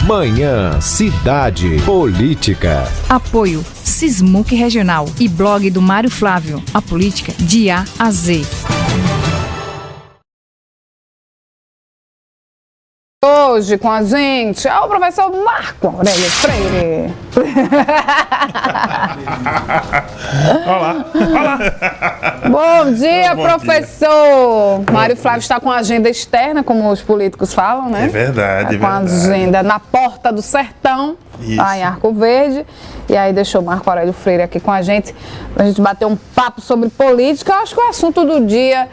Manhã Cidade Política. Apoio Sismuc Regional e blog do Mário Flávio. A política de A a Z. Hoje com a gente é o professor Marco Aurélio Freire. Olá. Bom dia, professor. Mário Flávio está com a agenda externa, como os políticos falam, né? É verdade, Com a agenda na porta do sertão, lá em Arco Verde. E aí deixou o Marco Aurélio Freire aqui com a gente, pra gente bater um papo sobre política. Eu acho que o assunto do dia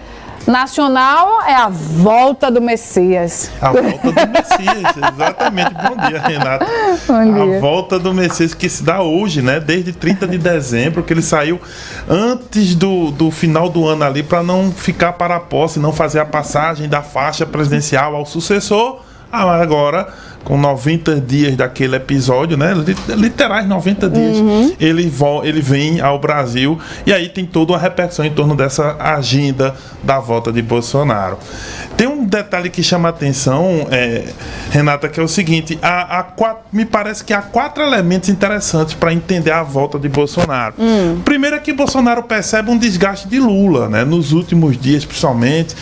nacional é a volta do Messias. A volta do Messias, exatamente. Bom dia, Renata. Bom dia. A volta do Messias que se dá hoje, né? Desde 30 de dezembro, que ele saiu antes do final do ano ali, para não ficar para a posse, não fazer a passagem da faixa presidencial ao sucessor. Agora, com 90 dias daquele episódio, né? Literais 90 dias, ele vem ao Brasil e aí tem toda uma repercussão em torno dessa agenda da volta de Bolsonaro. Tem um detalhe que chama a atenção, Renata, que é o seguinte: me parece que há 4 elementos interessantes para entender a volta de Bolsonaro. Primeiro é que Bolsonaro percebe um desgaste de Lula, né? Nos últimos dias, principalmente,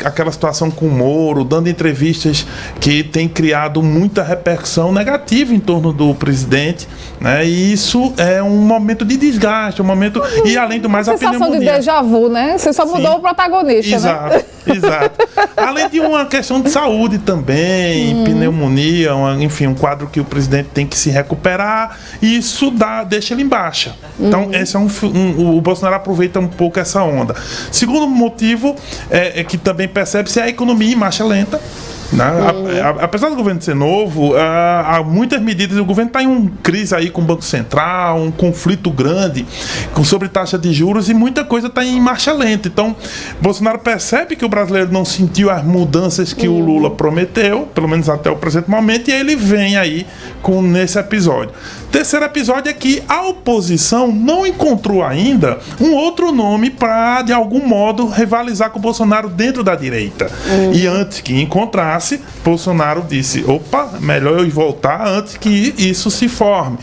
aquela situação com o Moro, dando entrevistas que tem criado muita repercussão negativa em torno do presidente, né? E isso é um momento de desgaste, um momento... E além do mais, a pneumonia. Sensação de déjà vu, né? Você só mudou o protagonista, né? Exato. Além de uma questão de saúde também, pneumonia, enfim, um quadro que o presidente tem que se recuperar, e isso deixa ele em baixa. Então, esse é o Bolsonaro aproveita um pouco essa onda. Segundo motivo é que também percebe-se a economia em marcha lenta. Apesar do governo ser novo, há muitas medidas. O governo está em uma crise aí com o Banco Central, um conflito grande sobre taxa de juros, e muita coisa está em marcha lenta. Então, Bolsonaro percebe que o brasileiro não sentiu as mudanças que o Lula prometeu, pelo menos até o presente momento, e aí ele vem aí nesse episódio. Terceiro episódio é que a oposição não encontrou ainda um outro nome para, de algum modo, rivalizar com o Bolsonaro dentro da direita. E antes que encontrasse, Bolsonaro disse: opa, melhor eu voltar antes que isso se forme.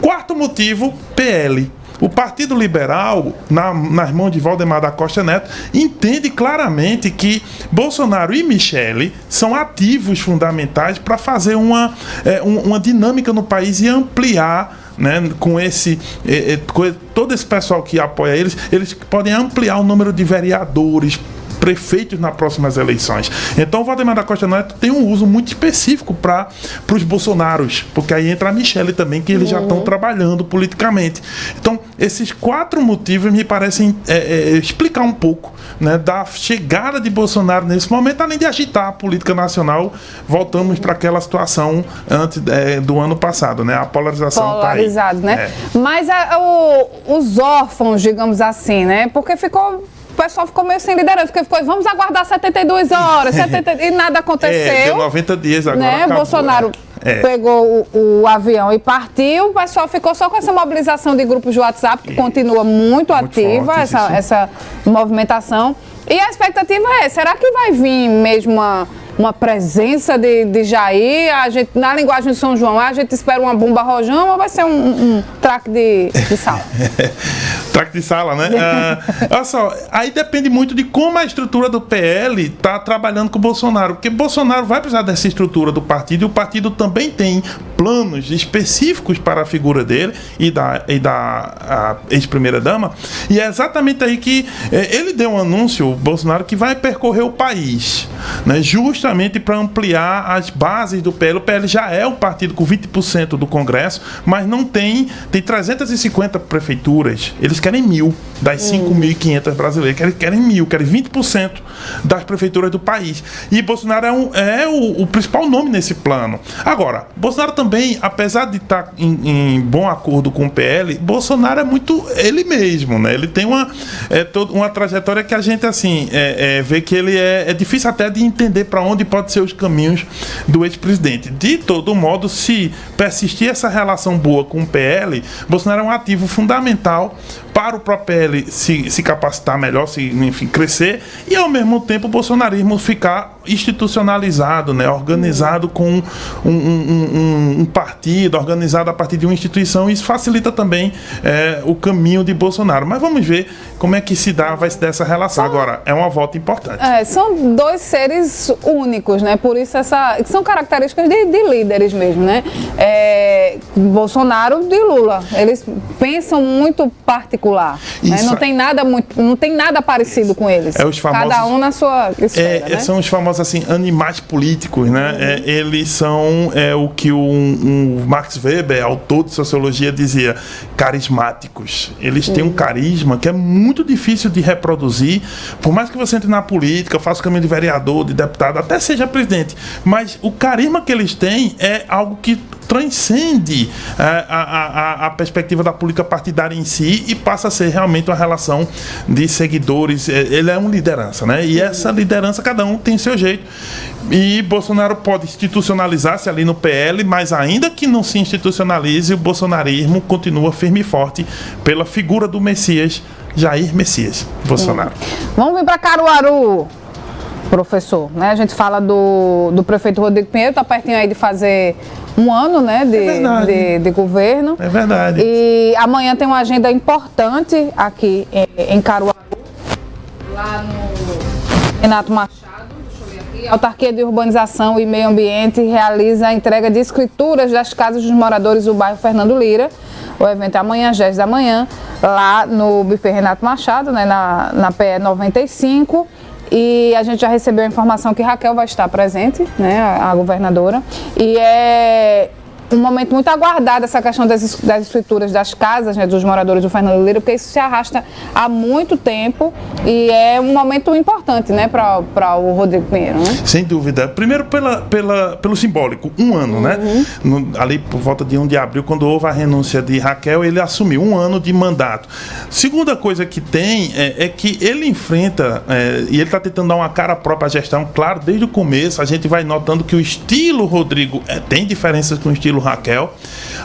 Quarto motivo, PL. O Partido Liberal, nas mãos de Valdemar da Costa Neto, entende claramente que Bolsonaro e Michele são ativos fundamentais para fazer uma dinâmica no país e ampliar, né, com todo esse pessoal que apoia eles podem ampliar o número de vereadores, prefeitos nas próximas eleições. Então o Valdemar da Costa Neto tem um uso muito específico para os bolsonaros, porque aí entra a Michele também, que eles já estão trabalhando politicamente. Então esses 4 motivos me parecem explicar um pouco, né, da chegada de Bolsonaro nesse momento, além de agitar a política nacional. Voltamos para aquela situação antes do ano passado, né? A polarização está aí. Polarizado, né? Mas os órfãos, digamos assim, né? Porque o pessoal ficou meio sem liderança, porque vamos aguardar 72 horas, e nada aconteceu. Deu 90 dias agora, né? acabou. Bolsonaro pegou o avião e partiu, o pessoal ficou só com essa mobilização de grupos de WhatsApp, que continua muito ativa, forte, essa movimentação. E a expectativa será que vai vir mesmo uma presença de Jair? Na linguagem de São João, a gente espera uma bomba rojão ou vai ser um traque de sala? Traque de sala, né? Olha só, aí depende muito de como a estrutura do PL está trabalhando com o Bolsonaro, porque Bolsonaro vai precisar dessa estrutura do partido, e o partido também tem planos específicos para a figura dele e da ex-primeira-dama, e é exatamente aí que ele deu um anúncio, o Bolsonaro, que vai percorrer o país, né? Justamente para ampliar as bases do PL. O PL já é um partido com 20% do Congresso, mas não tem 350 prefeituras. Eles querem 1.000 das 5.500 brasileiras, querem 1.000, querem 20% das prefeituras do país. E Bolsonaro é o principal nome nesse plano. Agora, Bolsonaro também, apesar de estar em bom acordo com o PL, Bolsonaro é muito ele mesmo, né? Ele tem uma trajetória que a gente, assim, vê que ele é difícil até de entender para onde pode ser os caminhos do ex-presidente. De todo modo, se persistir essa relação boa com o PL, Bolsonaro é um ativo fundamental para o próprio PL se capacitar melhor, enfim, crescer, e ao mesmo tempo o bolsonarismo ficar institucionalizado, né, organizado com um partido, organizado a partir de uma instituição. Isso facilita também o caminho de Bolsonaro. Mas vamos ver como é que vai se dar essa relação. Agora, é uma volta importante. São dois seres únicos, né? Por isso são características de líderes mesmo, né? Bolsonaro e Lula. Eles pensam muito particular. Né? Não tem nada parecido com eles. Cada um na sua esfera, né? São os famosos assim, animais políticos, né? Eles são o que o Max Weber, autor de sociologia, dizia, carismáticos. Eles têm um carisma que é muito difícil de reproduzir, por mais que você entre na política, faça o caminho de vereador, de deputado, até seja presidente, mas o carisma que eles têm é algo que transcende a perspectiva da política partidária em si e passa a ser realmente uma relação de seguidores. Ele é uma liderança, né? E essa liderança, cada um tem seu jeito. E Bolsonaro pode institucionalizar-se ali no PL, mas ainda que não se institucionalize, o bolsonarismo continua firme e forte pela figura do Messias, Jair Messias Bolsonaro. Vamos vir para Caruaru, professor, né? A gente fala do prefeito Rodrigo Pinheiro, está pertinho aí de fazer um ano, né, de governo. É verdade. E amanhã tem uma agenda importante aqui em Caruaru, lá no Renato Machado. A Autarquia de Urbanização e Meio Ambiente realiza a entrega de escrituras das casas dos moradores do bairro Fernando Lira. O evento é amanhã, às 10 da manhã, lá no buffet Renato Machado, né, na PE 95. E a gente já recebeu a informação que Raquel vai estar presente, né, a governadora. E é um momento muito aguardado essa questão das escrituras das casas, né, dos moradores do Fernando Lira, porque isso se arrasta há muito tempo e é um momento importante, né, para o Rodrigo Pinheiro, né? Sem dúvida. Primeiro pelo simbólico, um ano, né? Ali por volta de 1 de abril, quando houve a renúncia de Raquel, ele assumiu 1 ano de mandato. Segunda coisa que tem é que ele enfrenta, e ele está tentando dar uma cara própria à gestão, claro, desde o começo a gente vai notando que o estilo Rodrigo tem diferenças com o estilo Raquel.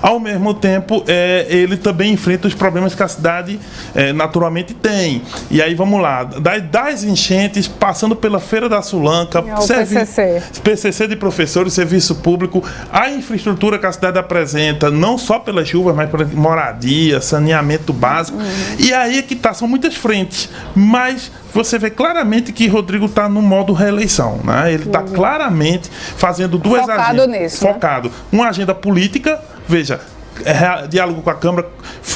Ao mesmo tempo, ele também enfrenta os problemas que a cidade naturalmente tem. E aí vamos lá, das enchentes, passando pela Feira da Sulanca, PCC de professores, serviço público, a infraestrutura que a cidade apresenta, não só pelas chuvas, mas pela moradia, saneamento básico. E aí é que são muitas frentes, mas você vê claramente que Rodrigo está no modo reeleição, né? Ele está claramente fazendo duas agendas. Nisso, focado. Né? Uma agenda política, veja, diálogo com a Câmara,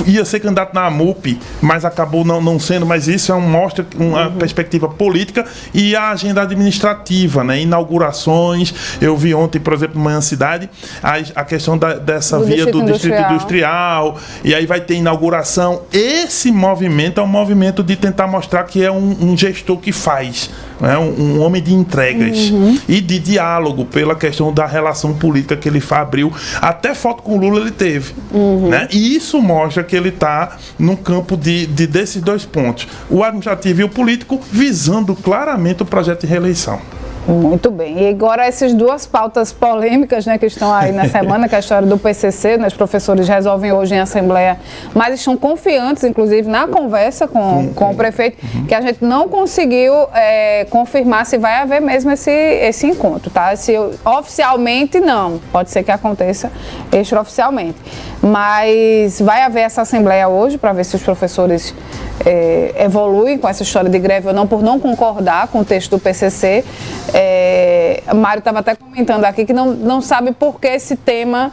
ia ser candidato na AMUP, mas acabou não sendo, mas isso mostra uma perspectiva política, e a agenda administrativa, né? Inaugurações. Eu vi ontem, por exemplo, no Manhã Cidade, a questão dessa via do Distrito Industrial, e aí vai ter inauguração. Esse movimento é um movimento de tentar mostrar que é um gestor que faz, né? Um homem de entregas e de diálogo pela questão da relação política que ele abriu. Até foto com o Lula ele teve. Né? E isso mostra que ele está no campo desses dois pontos, o administrativo e o político, visando claramente o projeto de reeleição. Muito bem. E agora essas duas pautas polêmicas, né, que estão aí na semana, que é a história do PCC, né, os professores resolvem hoje em assembleia, mas estão confiantes, inclusive, na conversa com o prefeito, que a gente não conseguiu confirmar se vai haver mesmo esse encontro, tá? Oficialmente, não. Pode ser que aconteça extraoficialmente. Mas vai haver essa assembleia hoje para ver se os professores evoluem com essa história de greve ou não, por não concordar com o texto do PCC. Mário estava até comentando aqui que não sabe por que esse tema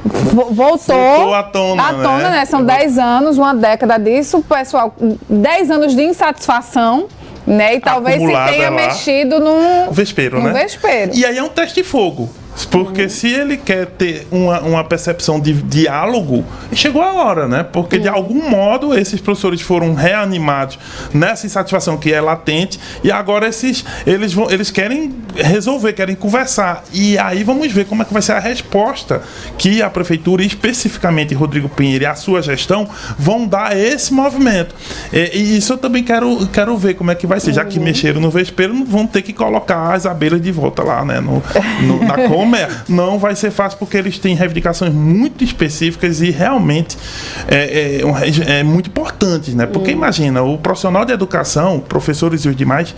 voltou à tona, né? São 10 anos, uma década disso, pessoal, 10 anos de insatisfação, né? E talvez se tenha mexido no vespeiro, né? E aí é um teste de fogo. Porque se ele quer ter uma percepção de diálogo, chegou a hora, né? Porque de algum modo esses professores foram reanimados nessa insatisfação que é latente, e agora eles querem resolver, querem conversar. E aí vamos ver como é que vai ser a resposta que a prefeitura, especificamente Rodrigo Pinheiro e a sua gestão, vão dar a esse movimento. E isso eu também quero ver como é que vai ser. Já que mexeram no vespeiro, vão ter que colocar as abelhas de volta lá, né? Na Câmara. Meia. Não vai ser fácil porque eles têm reivindicações muito específicas e realmente muito importantes, né? Porque imagina, o profissional de educação, professores e os demais,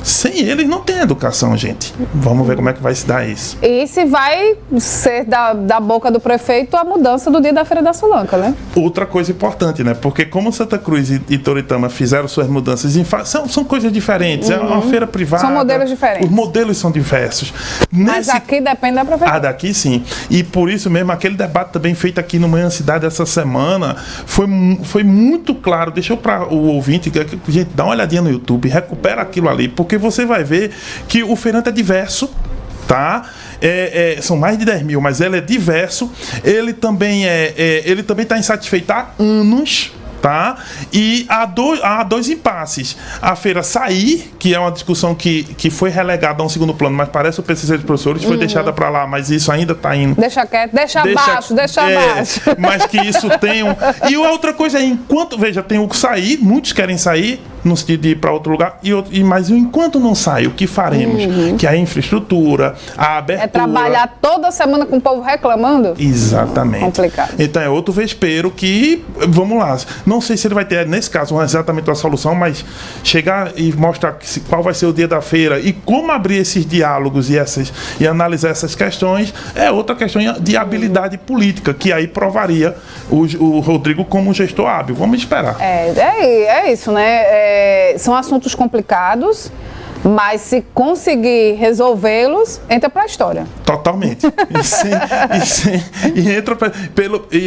sem eles não tem educação, gente. Vamos ver como é que vai se dar isso. E se vai ser da boca do prefeito a mudança do dia da Feira da Sulanca, né? Outra coisa importante, né? Porque como Santa Cruz e Toritama fizeram suas mudanças são coisas diferentes. É uma feira privada. São modelos diferentes. Os modelos são diversos. Mas aqui depende da prefeitura. Daqui sim. E por isso mesmo, aquele debate também feito aqui no Manhã Cidade essa semana foi muito claro. Deixou para o ouvinte, gente, dá uma olhadinha no YouTube, recupera aquilo ali, porque você vai ver que o feirante é diverso, tá? São mais de 10 mil, mas ele é diverso. Ele também está insatisfeito há anos, tá? E há dois impasses. A feira sair, que é uma discussão que foi relegada a um segundo plano, mas parece o PCC dos professores, foi deixada para lá, mas isso ainda está indo. Deixa quieto, deixa abaixo. Mas que isso tem um... E outra coisa é, enquanto... Veja, tem o sair, muitos querem sair, no sentido de ir para outro lugar, mas enquanto não sai, o que faremos? Que é a infraestrutura, a abertura... É trabalhar toda semana com o povo reclamando? Exatamente. Complicado. Então é outro vespeiro que, vamos lá, não sei se ele vai ter, nesse caso, exatamente a solução, mas chegar e mostrar qual vai ser o dia da feira e como abrir esses diálogos e analisar essas questões, é outra questão de habilidade política, que aí provaria o Rodrigo como um gestor hábil. Vamos esperar. É isso, né? São assuntos complicados, mas se conseguir resolvê-los, entra para a história. Totalmente. E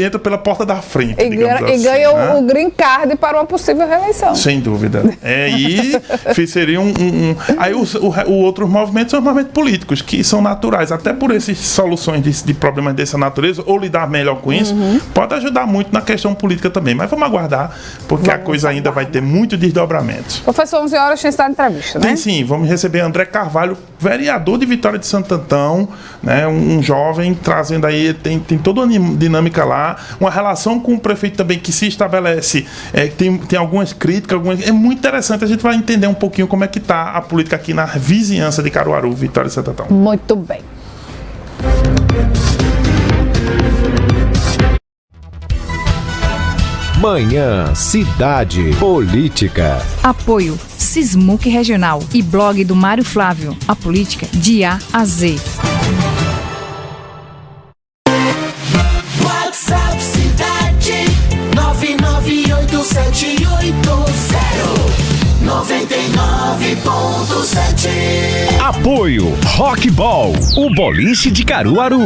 entra pela porta da frente. E ganha né? o green card para uma possível reeleição. Sem dúvida. E seria Aí o outros movimentos são os movimentos políticos, que são naturais. Até por essas soluções de problemas dessa natureza, ou lidar melhor com isso, pode ajudar muito na questão política também. Mas vamos aguardar, porque a coisa ainda vai ter muito desdobramento. Professor, 11 horas, tem estado entrevista, né? Sim. Vamos receber André Carvalho, vereador de Vitória de Santo Antão, né, um jovem trazendo aí, tem toda uma dinâmica lá, uma relação com o prefeito também que se estabelece, tem algumas críticas, é muito interessante, a gente vai entender um pouquinho como é que está a política aqui na vizinhança de Caruaru, Vitória de Santo Antão. Muito bem. Manhã Cidade Política. Apoio Sismuc Regional e blog do Mário Flávio. A política de A a Z. WhatsApp Cidade 9987099.7. Apoio Rockball, o boliche de Caruaru.